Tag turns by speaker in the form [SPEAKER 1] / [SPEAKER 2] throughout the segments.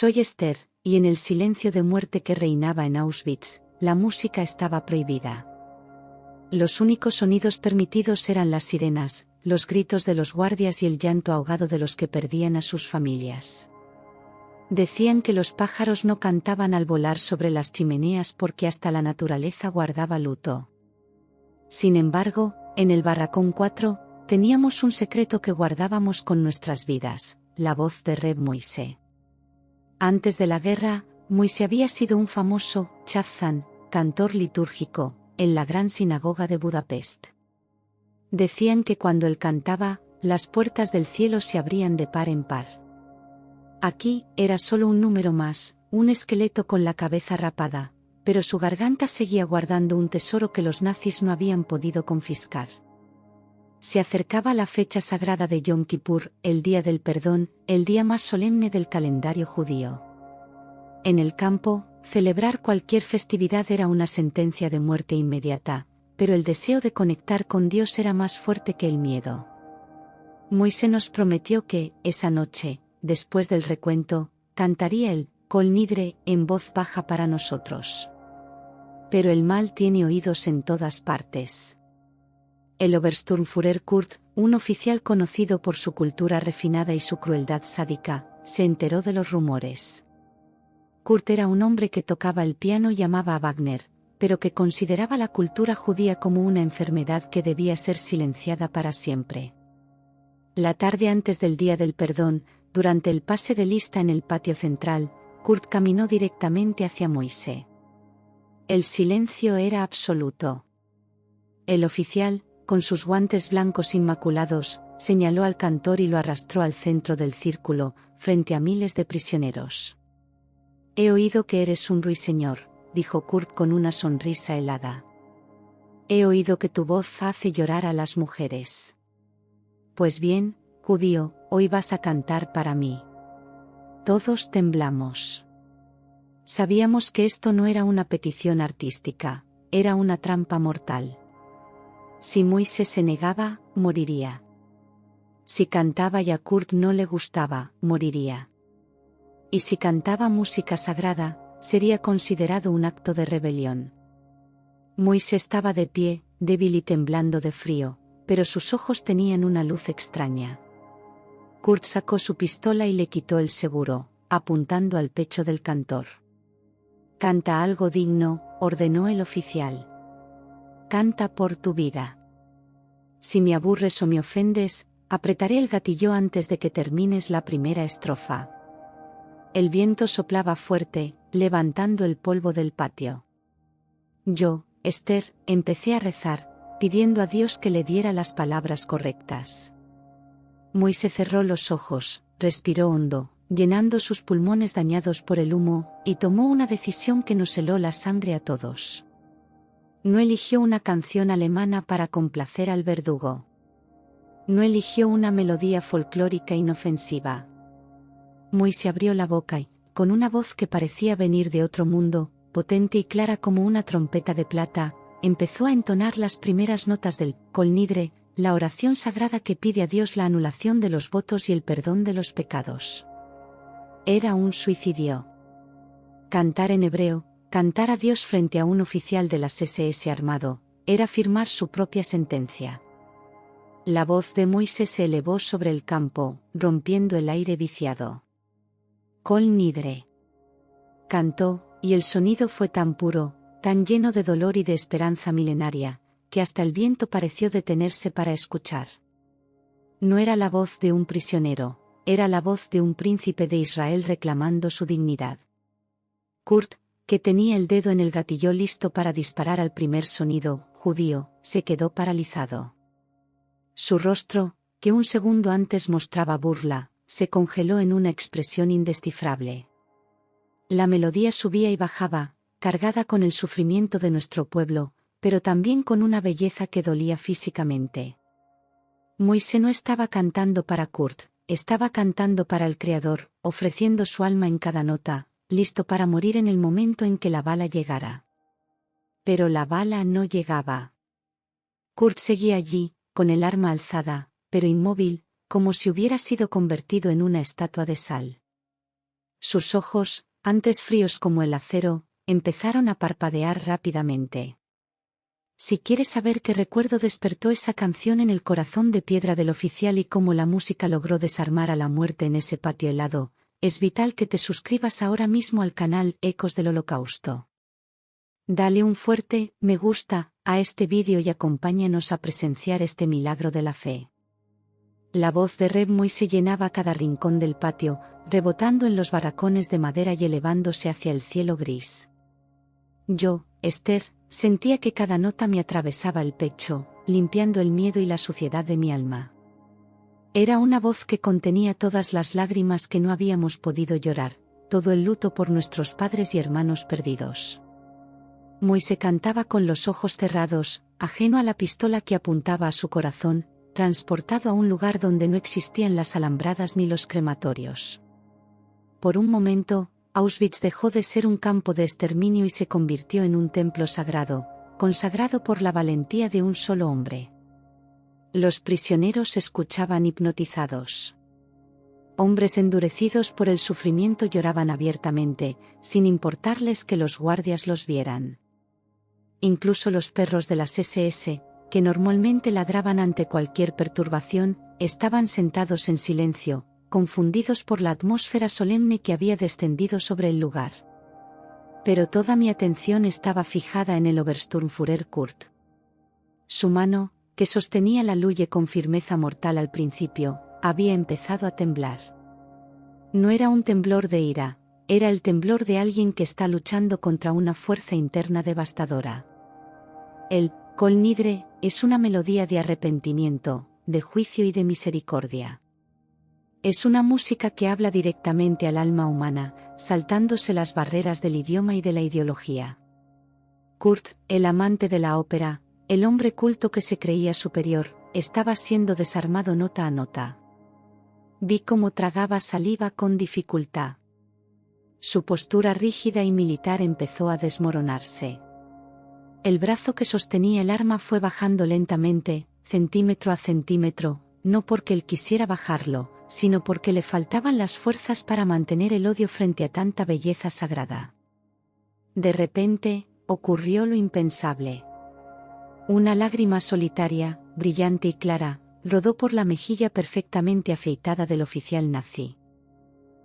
[SPEAKER 1] Soy Esther, y en el silencio de muerte que reinaba en Auschwitz, la música estaba prohibida. Los únicos sonidos permitidos eran las sirenas, los gritos de los guardias y el llanto ahogado de los que perdían a sus familias. Decían que los pájaros no cantaban al volar sobre las chimeneas porque hasta la naturaleza guardaba luto. Sin embargo, en el barracón 4, teníamos un secreto que guardábamos con nuestras vidas, la voz de Reb Moise. Antes de la guerra, Moise había sido un famoso chazan, cantor litúrgico, en la gran sinagoga de Budapest. Decían que cuando él cantaba, las puertas del cielo se abrían de par en par. Aquí, era solo un número más, un esqueleto con la cabeza rapada, pero su garganta seguía guardando un tesoro que los nazis no habían podido confiscar. Se acercaba la fecha sagrada de Yom Kippur, el día del perdón, el día más solemne del calendario judío. En el campo, celebrar cualquier festividad era una sentencia de muerte inmediata, pero el deseo de conectar con Dios era más fuerte que el miedo. Moise nos prometió que, esa noche, después del recuento, cantaría el Kol Nidre en voz baja para nosotros. Pero el mal tiene oídos en todas partes. El Obersturmführer Kurt, un oficial conocido por su cultura refinada y su crueldad sádica, se enteró de los rumores. Kurt era un hombre que tocaba el piano y amaba a Wagner, pero que consideraba la cultura judía como una enfermedad que debía ser silenciada para siempre. La tarde antes del Día del Perdón, durante el pase de lista en el patio central, Kurt caminó directamente hacia Moise. El silencio era absoluto. El oficial, con sus guantes blancos inmaculados, señaló al cantor y lo arrastró al centro del círculo, frente a miles de prisioneros. «He oído que eres un ruiseñor», dijo Kurt con una sonrisa helada. «He oído que tu voz hace llorar a las mujeres. Pues bien, judío, hoy vas a cantar para mí». Todos temblamos. Sabíamos que esto no era una petición artística, era una trampa mortal. Si Moise se negaba, moriría. Si cantaba y a Kurt no le gustaba, moriría. Y si cantaba música sagrada, sería considerado un acto de rebelión. Moise estaba de pie, débil y temblando de frío, pero sus ojos tenían una luz extraña. Kurt sacó su pistola y le quitó el seguro, apuntando al pecho del cantor. «Canta algo digno», ordenó el oficial. «Canta por tu vida. Si me aburres o me ofendes, apretaré el gatillo antes de que termines la primera estrofa». El viento soplaba fuerte, levantando el polvo del patio. Yo, Esther, empecé a rezar, pidiendo a Dios que le diera las palabras correctas. Moise cerró los ojos, respiró hondo, llenando sus pulmones dañados por el humo, y tomó una decisión que nos heló la sangre a todos. No eligió una canción alemana para complacer al verdugo. No eligió una melodía folclórica inofensiva. Moise abrió la boca y, con una voz que parecía venir de otro mundo, potente y clara como una trompeta de plata, empezó a entonar las primeras notas del Kol Nidre, la oración sagrada que pide a Dios la anulación de los votos y el perdón de los pecados. Era un suicidio. Cantar en hebreo, cantar a Dios frente a un oficial de las SS armado, era firmar su propia sentencia. La voz de Moise se elevó sobre el campo, rompiendo el aire viciado. Kol Nidre. Cantó, y el sonido fue tan puro, tan lleno de dolor y de esperanza milenaria, que hasta el viento pareció detenerse para escuchar. No era la voz de un prisionero, era la voz de un príncipe de Israel reclamando su dignidad. Kurt, que tenía el dedo en el gatillo listo para disparar al primer sonido, judío, se quedó paralizado. Su rostro, que un segundo antes mostraba burla, se congeló en una expresión indescifrable. La melodía subía y bajaba, cargada con el sufrimiento de nuestro pueblo, pero también con una belleza que dolía físicamente. Moise no estaba cantando para Kurt, estaba cantando para el Creador, ofreciendo su alma en cada nota, listo para morir en el momento en que la bala llegara. Pero la bala no llegaba. Kurt seguía allí, con el arma alzada, pero inmóvil, como si hubiera sido convertido en una estatua de sal. Sus ojos, antes fríos como el acero, empezaron a parpadear rápidamente. Si quieres saber qué recuerdo despertó esa canción en el corazón de piedra del oficial y cómo la música logró desarmar a la muerte en ese patio helado, es vital que te suscribas ahora mismo al canal Ecos del Holocausto. Dale un fuerte me gusta a este vídeo y acompáñanos a presenciar este milagro de la fe. La voz de Reb Muy se llenaba cada rincón del patio, rebotando en los barracones de madera y elevándose hacia el cielo gris. Yo, Esther, sentía que cada nota me atravesaba el pecho, limpiando el miedo y la suciedad de mi alma. Era una voz que contenía todas las lágrimas que no habíamos podido llorar, todo el luto por nuestros padres y hermanos perdidos. Moise cantaba con los ojos cerrados, ajeno a la pistola que apuntaba a su corazón, transportado a un lugar donde no existían las alambradas ni los crematorios. Por un momento, Auschwitz dejó de ser un campo de exterminio y se convirtió en un templo sagrado, consagrado por la valentía de un solo hombre. Los prisioneros escuchaban hipnotizados. Hombres endurecidos por el sufrimiento lloraban abiertamente, sin importarles que los guardias los vieran. Incluso los perros de las SS, que normalmente ladraban ante cualquier perturbación, estaban sentados en silencio, confundidos por la atmósfera solemne que había descendido sobre el lugar. Pero toda mi atención estaba fijada en el Obersturmführer Kurt. Su mano, que sostenía la luye con firmeza mortal al principio, había empezado a temblar. No era un temblor de ira, era el temblor de alguien que está luchando contra una fuerza interna devastadora. El Kol Nidre es una melodía de arrepentimiento, de juicio y de misericordia. Es una música que habla directamente al alma humana, saltándose las barreras del idioma y de la ideología. Kurt, el amante de la ópera, el hombre culto que se creía superior, estaba siendo desarmado nota a nota. Vi cómo tragaba saliva con dificultad. Su postura rígida y militar empezó a desmoronarse. El brazo que sostenía el arma fue bajando lentamente, centímetro a centímetro, no porque él quisiera bajarlo, sino porque le faltaban las fuerzas para mantener el odio frente a tanta belleza sagrada. De repente, ocurrió lo impensable. Una lágrima solitaria, brillante y clara, rodó por la mejilla perfectamente afeitada del oficial nazi.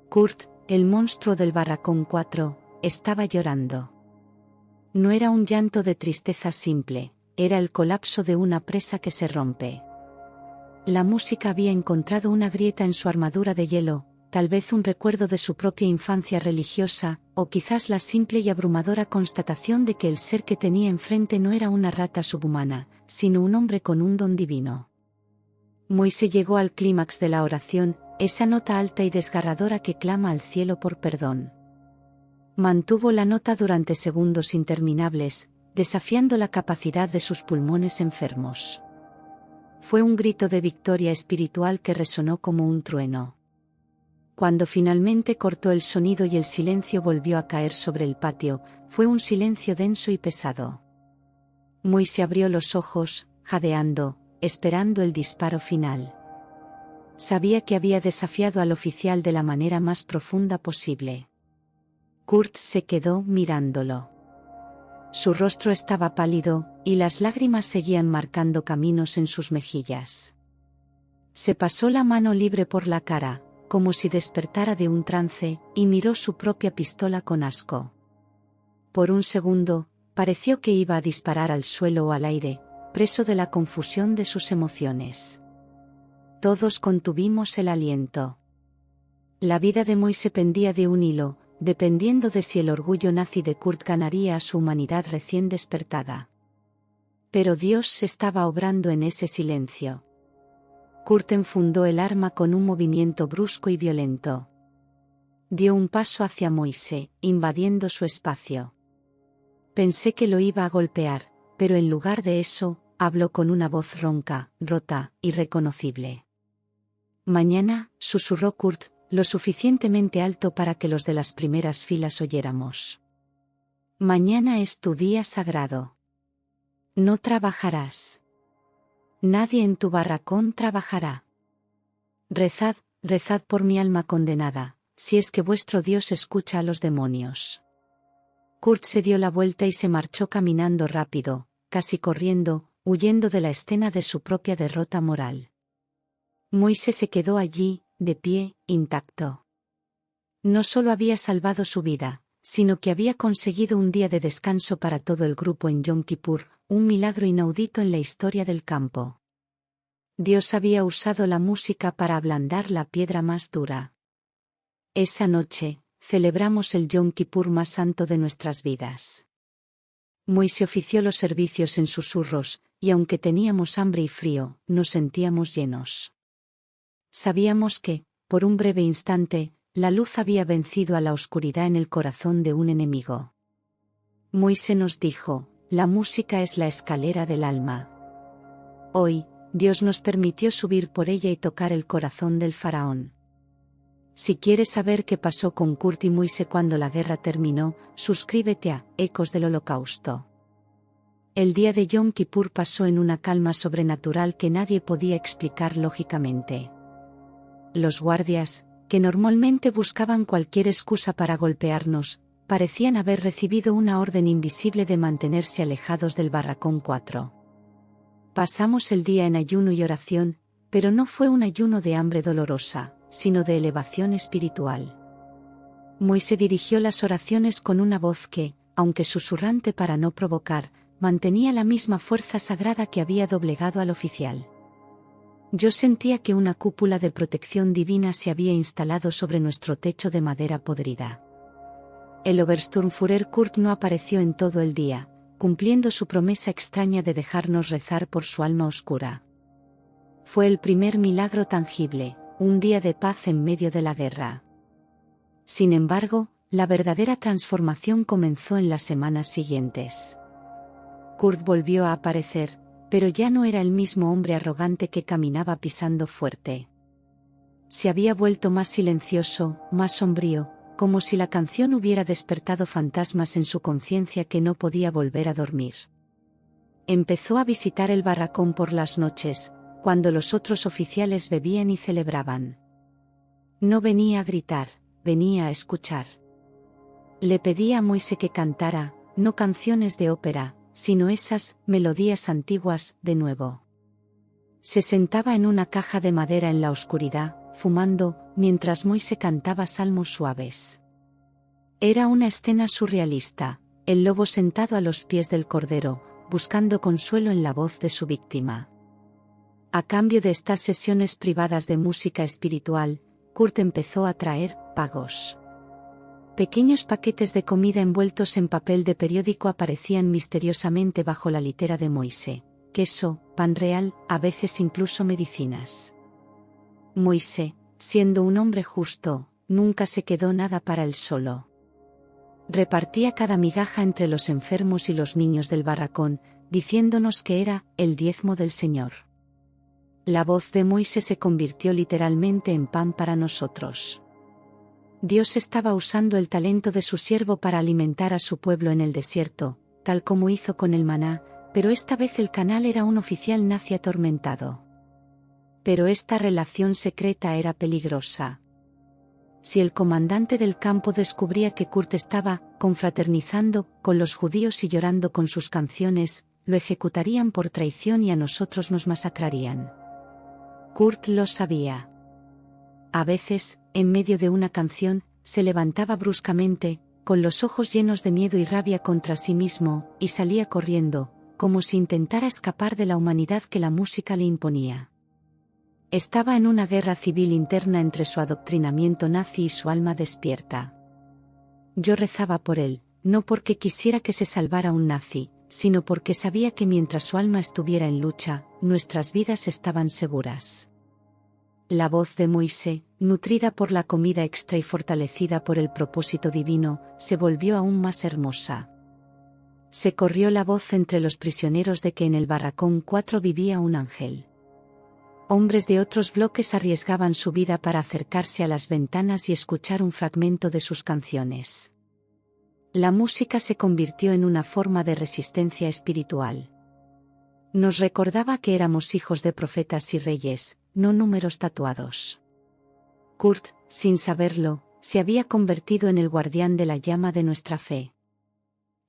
[SPEAKER 1] Kurt, el monstruo del barracón 4, estaba llorando. No era un llanto de tristeza simple, era el colapso de una presa que se rompe. La música había encontrado una grieta en su armadura de hielo, tal vez un recuerdo de su propia infancia religiosa, o quizás la simple y abrumadora constatación de que el ser que tenía enfrente no era una rata subhumana, sino un hombre con un don divino. Moise llegó al clímax de la oración, esa nota alta y desgarradora que clama al cielo por perdón. Mantuvo la nota durante segundos interminables, desafiando la capacidad de sus pulmones enfermos. Fue un grito de victoria espiritual que resonó como un trueno. Cuando finalmente cortó el sonido y el silencio volvió a caer sobre el patio, fue un silencio denso y pesado. Moise abrió los ojos, jadeando, esperando el disparo final. Sabía que había desafiado al oficial de la manera más profunda posible. Kurt se quedó mirándolo. Su rostro estaba pálido, y las lágrimas seguían marcando caminos en sus mejillas. Se pasó la mano libre por la cara, como si despertara de un trance, y miró su propia pistola con asco. Por un segundo, pareció que iba a disparar al suelo o al aire, preso de la confusión de sus emociones. Todos contuvimos el aliento. La vida de Moise pendía de un hilo, dependiendo de si el orgullo nazi de Kurt ganaría a su humanidad recién despertada. Pero Dios estaba obrando en ese silencio. Kurt enfundó el arma con un movimiento brusco y violento. Dio un paso hacia Moise, invadiendo su espacio. Pensé que lo iba a golpear, pero en lugar de eso, habló con una voz ronca, rota, irreconocible. Mañana, susurró Kurt, lo suficientemente alto para que los de las primeras filas oyéramos. Mañana es tu día sagrado. No trabajarás. Nadie en tu barracón trabajará. Rezad, rezad por mi alma condenada, si es que vuestro Dios escucha a los demonios. Kurt se dio la vuelta y se marchó caminando rápido, casi corriendo, huyendo de la escena de su propia derrota moral. Moise se quedó allí, de pie, intacto. No solo había salvado su vida, sino que había conseguido un día de descanso para todo el grupo en Yom Kippur, un milagro inaudito en la historia del campo. Dios había usado la música para ablandar la piedra más dura. Esa noche, celebramos el Yom Kippur más santo de nuestras vidas. Moise ofició los servicios en susurros, y aunque teníamos hambre y frío, nos sentíamos llenos. Sabíamos que, por un breve instante, la luz había vencido a la oscuridad en el corazón de un enemigo. Moise nos dijo, la música es la escalera del alma. Hoy, Dios nos permitió subir por ella y tocar el corazón del faraón. Si quieres saber qué pasó con Kurt y Moise cuando la guerra terminó, suscríbete a Ecos del Holocausto. El día de Yom Kippur pasó en una calma sobrenatural que nadie podía explicar lógicamente. Los guardias, que normalmente buscaban cualquier excusa para golpearnos, parecían haber recibido una orden invisible de mantenerse alejados del barracón 4. Pasamos el día en ayuno y oración, pero no fue un ayuno de hambre dolorosa, sino de elevación espiritual. Moise dirigió las oraciones con una voz que, aunque susurrante para no provocar, mantenía la misma fuerza sagrada que había doblegado al oficial. Yo sentía que una cúpula de protección divina se había instalado sobre nuestro techo de madera podrida. El Obersturmführer Kurt no apareció en todo el día, cumpliendo su promesa extraña de dejarnos rezar por su alma oscura. Fue el primer milagro tangible, un día de paz en medio de la guerra. Sin embargo, la verdadera transformación comenzó en las semanas siguientes. Kurt volvió a aparecer, pero ya no era el mismo hombre arrogante que caminaba pisando fuerte. Se había vuelto más silencioso, más sombrío, como si la canción hubiera despertado fantasmas en su conciencia que no podía volver a dormir. Empezó a visitar el barracón por las noches, cuando los otros oficiales bebían y celebraban. No venía a gritar, venía a escuchar. Le pedía a Moise que cantara, no canciones de ópera, sino esas melodías antiguas, de nuevo. Se sentaba en una caja de madera en la oscuridad, fumando, mientras Moise cantaba salmos suaves. Era una escena surrealista, el lobo sentado a los pies del cordero, buscando consuelo en la voz de su víctima. A cambio de estas sesiones privadas de música espiritual, Kurt empezó a traer pagos. Pequeños paquetes de comida envueltos en papel de periódico aparecían misteriosamente bajo la litera de Moise, queso, pan real, a veces incluso medicinas. Moise, siendo un hombre justo, nunca se quedó nada para él solo. Repartía cada migaja entre los enfermos y los niños del barracón, diciéndonos que era el diezmo del Señor. La voz de Moise se convirtió literalmente en pan para nosotros. Dios estaba usando el talento de su siervo para alimentar a su pueblo en el desierto, tal como hizo con el maná, pero esta vez el canal era un oficial nazi atormentado. Pero esta relación secreta era peligrosa. Si el comandante del campo descubría que Kurt estaba confraternizando con los judíos y llorando con sus canciones, lo ejecutarían por traición y a nosotros nos masacrarían. Kurt lo sabía. A veces, en medio de una canción, se levantaba bruscamente, con los ojos llenos de miedo y rabia contra sí mismo, y salía corriendo, como si intentara escapar de la humanidad que la música le imponía. Estaba en una guerra civil interna entre su adoctrinamiento nazi y su alma despierta. Yo rezaba por él, no porque quisiera que se salvara un nazi, sino porque sabía que mientras su alma estuviera en lucha, nuestras vidas estaban seguras. La voz de Moise, nutrida por la comida extra y fortalecida por el propósito divino, se volvió aún más hermosa. Se corrió la voz entre los prisioneros de que en el barracón 4 vivía un ángel. Hombres de otros bloques arriesgaban su vida para acercarse a las ventanas y escuchar un fragmento de sus canciones. La música se convirtió en una forma de resistencia espiritual. Nos recordaba que éramos hijos de profetas y reyes, no números tatuados. Kurt, sin saberlo, se había convertido en el guardián de la llama de nuestra fe.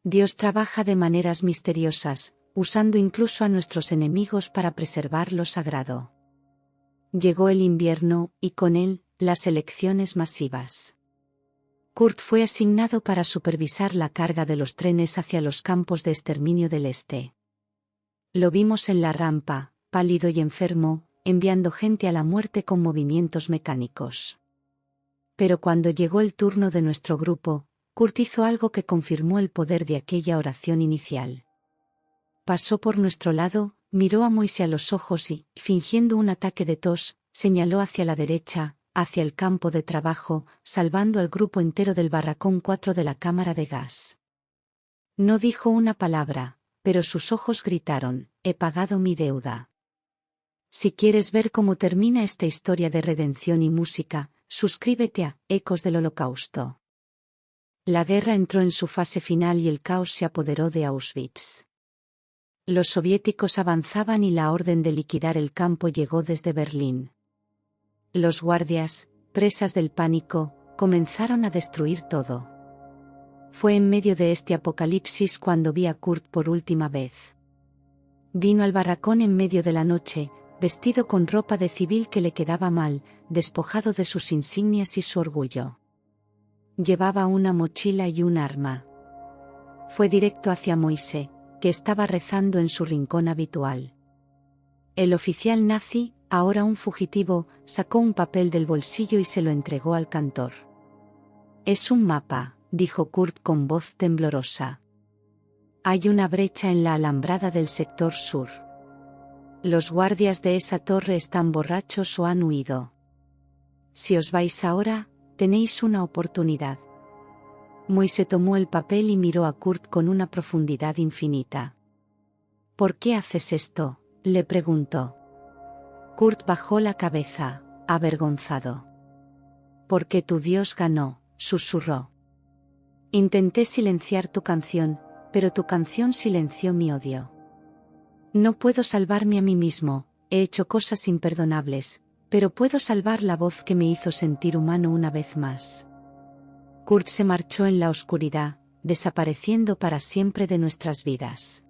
[SPEAKER 1] Dios trabaja de maneras misteriosas, usando incluso a nuestros enemigos para preservar lo sagrado. Llegó el invierno, y con él, las elecciones masivas. Kurt fue asignado para supervisar la carga de los trenes hacia los campos de exterminio del este. Lo vimos en la rampa, pálido y enfermo, enviando gente a la muerte con movimientos mecánicos. Pero cuando llegó el turno de nuestro grupo, Kurt hizo algo que confirmó el poder de aquella oración inicial. Pasó por nuestro lado, miró a Moise a los ojos y, fingiendo un ataque de tos, señaló hacia la derecha, hacia el campo de trabajo, salvando al grupo entero del barracón 4 de la cámara de gas. No dijo una palabra, pero sus ojos gritaron: «He pagado mi deuda». Si quieres ver cómo termina esta historia de redención y música, suscríbete a Ecos del Holocausto. La guerra entró en su fase final y el caos se apoderó de Auschwitz. Los soviéticos avanzaban y la orden de liquidar el campo llegó desde Berlín. Los guardias, presas del pánico, comenzaron a destruir todo. Fue en medio de este apocalipsis cuando vi a Kurt por última vez. Vino al barracón en medio de la noche, vestido con ropa de civil que le quedaba mal, despojado de sus insignias y su orgullo. Llevaba una mochila y un arma. Fue directo hacia Moise, que estaba rezando en su rincón habitual. El oficial nazi, ahora un fugitivo, sacó un papel del bolsillo y se lo entregó al cantor. «Es un mapa», dijo Kurt con voz temblorosa. «Hay una brecha en la alambrada del sector sur. Los guardias de esa torre están borrachos o han huido. Si os vais ahora, tenéis una oportunidad». Moise tomó el papel y miró a Kurt con una profundidad infinita. «¿Por qué haces esto?», le preguntó. Kurt bajó la cabeza, avergonzado. «Porque tu Dios ganó», susurró. «Intenté silenciar tu canción, pero tu canción silenció mi odio. No puedo salvarme a mí mismo, he hecho cosas imperdonables, pero puedo salvar la voz que me hizo sentir humano una vez más». Kurt se marchó en la oscuridad, desapareciendo para siempre de nuestras vidas.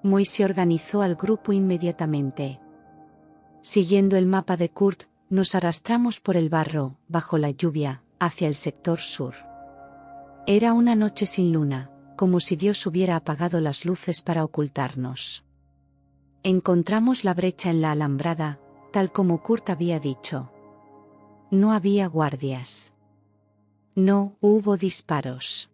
[SPEAKER 1] Moise organizó al grupo inmediatamente. Siguiendo el mapa de Kurt, nos arrastramos por el barro, bajo la lluvia, hacia el sector sur. Era una noche sin luna, como si Dios hubiera apagado las luces para ocultarnos. Encontramos la brecha en la alambrada, tal como Kurt había dicho. No había guardias. No hubo disparos.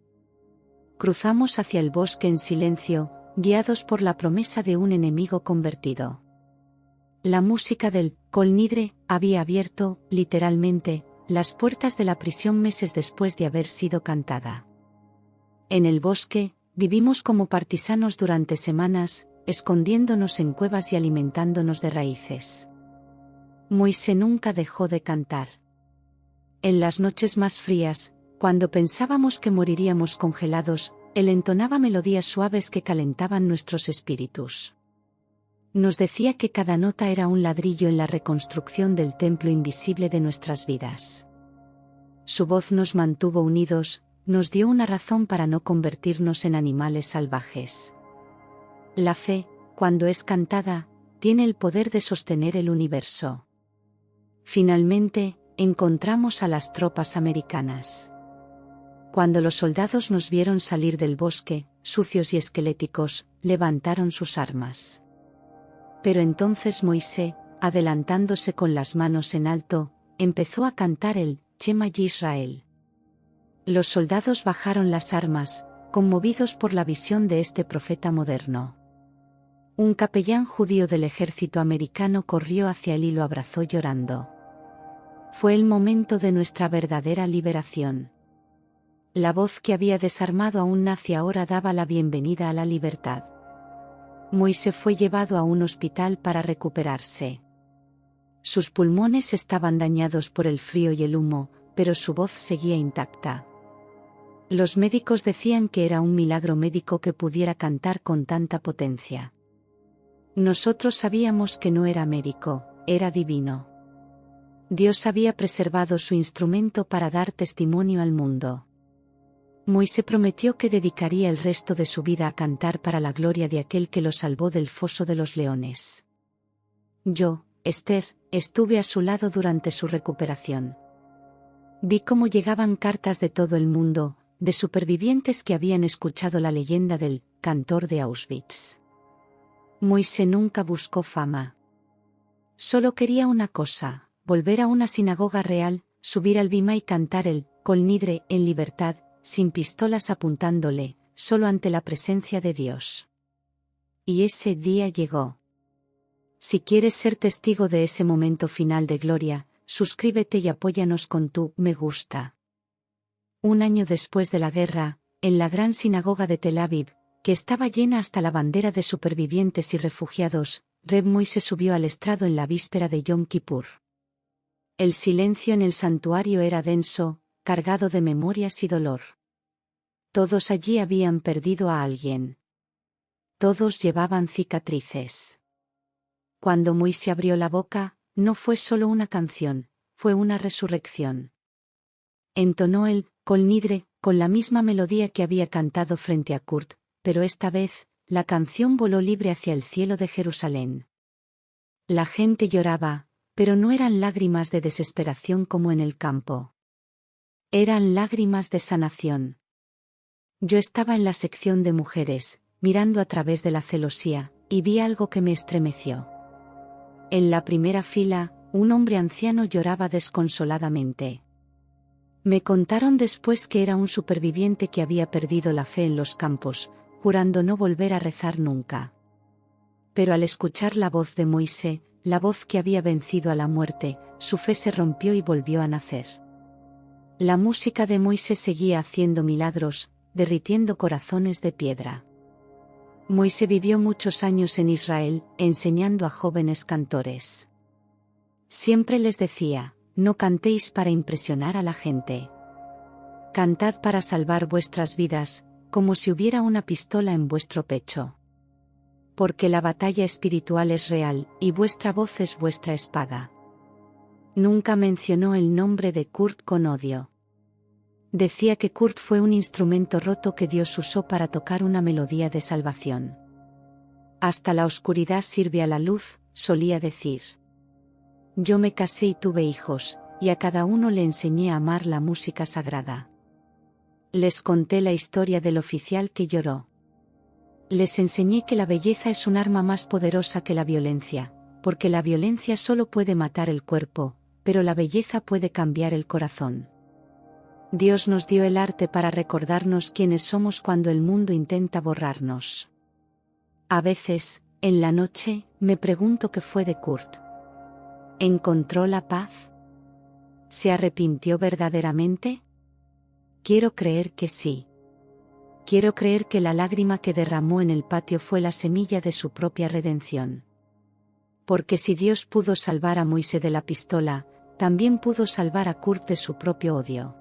[SPEAKER 1] Cruzamos hacia el bosque en silencio, guiados por la promesa de un enemigo convertido. La música del Kol Nidre había abierto, literalmente, las puertas de la prisión meses después de haber sido cantada. En el bosque, vivimos como partisanos durante semanas, escondiéndonos en cuevas y alimentándonos de raíces. Moise nunca dejó de cantar. En las noches más frías, cuando pensábamos que moriríamos congelados, él entonaba melodías suaves que calentaban nuestros espíritus. Nos decía que cada nota era un ladrillo en la reconstrucción del templo invisible de nuestras vidas. Su voz nos mantuvo unidos, nos dio una razón para no convertirnos en animales salvajes. La fe, cuando es cantada, tiene el poder de sostener el universo. Finalmente, encontramos a las tropas americanas. Cuando los soldados nos vieron salir del bosque, sucios y esqueléticos, levantaron sus armas. Pero entonces Moise, adelantándose con las manos en alto, empezó a cantar el Shema Yisrael. Los soldados bajaron las armas, conmovidos por la visión de este profeta moderno. Un capellán judío del ejército americano corrió hacia él y lo abrazó llorando. Fue el momento de nuestra verdadera liberación. La voz que había desarmado a un nazi ahora daba la bienvenida a la libertad. Moise fue llevado a un hospital para recuperarse. Sus pulmones estaban dañados por el frío y el humo, pero su voz seguía intacta. Los médicos decían que era un milagro médico que pudiera cantar con tanta potencia. Nosotros sabíamos que no era médico, era divino. Dios había preservado su instrumento para dar testimonio al mundo. Moisés prometió que dedicaría el resto de su vida a cantar para la gloria de aquel que lo salvó del foso de los leones. Yo, Esther, estuve a su lado durante su recuperación. Vi cómo llegaban cartas de todo el mundo, de supervivientes que habían escuchado la leyenda del cantor de Auschwitz. Moisés nunca buscó fama. Solo quería una cosa: volver a una sinagoga real, subir al bima y cantar el Kol Nidre en libertad, sin pistolas apuntándole, solo ante la presencia de Dios. Y ese día llegó. Si quieres ser testigo de ese momento final de gloria, suscríbete y apóyanos con tu me gusta. Un año después de la guerra, en la gran sinagoga de Tel Aviv, que estaba llena hasta la bandera de supervivientes y refugiados, Reb Moisés subió al estrado en la víspera de Yom Kippur. El silencio en el santuario era denso, cargado de memorias y dolor. Todos allí habían perdido a alguien. Todos llevaban cicatrices. Cuando Moisés abrió la boca, no fue solo una canción, fue una resurrección. Entonó el Kol Nidre con la misma melodía que había cantado frente a Kurt, pero esta vez, la canción voló libre hacia el cielo de Jerusalén. La gente lloraba, pero no eran lágrimas de desesperación como en el campo. Eran lágrimas de sanación. Yo estaba en la sección de mujeres, mirando a través de la celosía, y vi algo que me estremeció. En la primera fila, un hombre anciano lloraba desconsoladamente. Me contaron después que era un superviviente que había perdido la fe en los campos, jurando no volver a rezar nunca. Pero al escuchar la voz de Moisés, la voz que había vencido a la muerte, su fe se rompió y volvió a nacer. La música de Moisés seguía haciendo milagros, derritiendo corazones de piedra. Moisés vivió muchos años en Israel, enseñando a jóvenes cantores. Siempre les decía: no cantéis para impresionar a la gente. Cantad para salvar vuestras vidas, como si hubiera una pistola en vuestro pecho. Porque la batalla espiritual es real, y vuestra voz es vuestra espada. Nunca mencionó el nombre de Kurt con odio. Decía que Kurt fue un instrumento roto que Dios usó para tocar una melodía de salvación. Hasta la oscuridad sirve a la luz, solía decir. Yo me casé y tuve hijos, y a cada uno le enseñé a amar la música sagrada. Les conté la historia del oficial que lloró. Les enseñé que la belleza es un arma más poderosa que la violencia, porque la violencia solo puede matar el cuerpo, pero la belleza puede cambiar el corazón. Dios nos dio el arte para recordarnos quiénes somos cuando el mundo intenta borrarnos. A veces, en la noche, me pregunto qué fue de Kurt. ¿Encontró la paz? ¿Se arrepintió verdaderamente? Quiero creer que sí. Quiero creer que la lágrima que derramó en el patio fue la semilla de su propia redención. Porque si Dios pudo salvar a Moisés de la pistola, también pudo salvar a Kurt de su propio odio.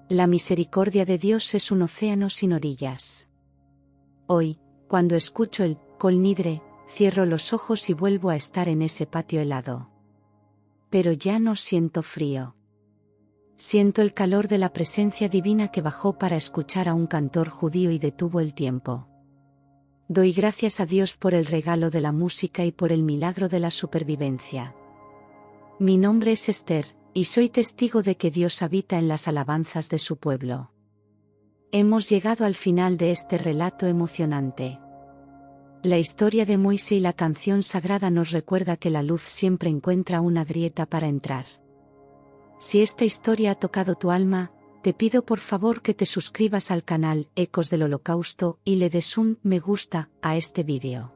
[SPEAKER 1] La misericordia de Dios es un océano sin orillas. Hoy, cuando escucho el Kol Nidre, cierro los ojos y vuelvo a estar en ese patio helado. Pero ya no siento frío. Siento el calor de la presencia divina que bajó para escuchar a un cantor judío y detuvo el tiempo. Doy gracias a Dios por el regalo de la música y por el milagro de la supervivencia. Mi nombre es Esther, y soy testigo de que Dios habita en las alabanzas de su pueblo. Hemos llegado al final de este relato emocionante. La historia de Moisés y la canción sagrada nos recuerda que la luz siempre encuentra una grieta para entrar. Si esta historia ha tocado tu alma, te pido por favor que te suscribas al canal Ecos del Holocausto y le des un me gusta a este vídeo.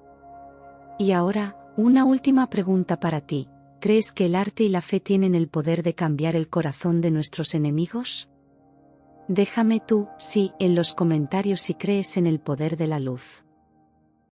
[SPEAKER 1] Y ahora, una última pregunta para ti. ¿Crees que el arte y la fe tienen el poder de cambiar el corazón de nuestros enemigos? Déjame tú sí en los comentarios si crees en el poder de la luz.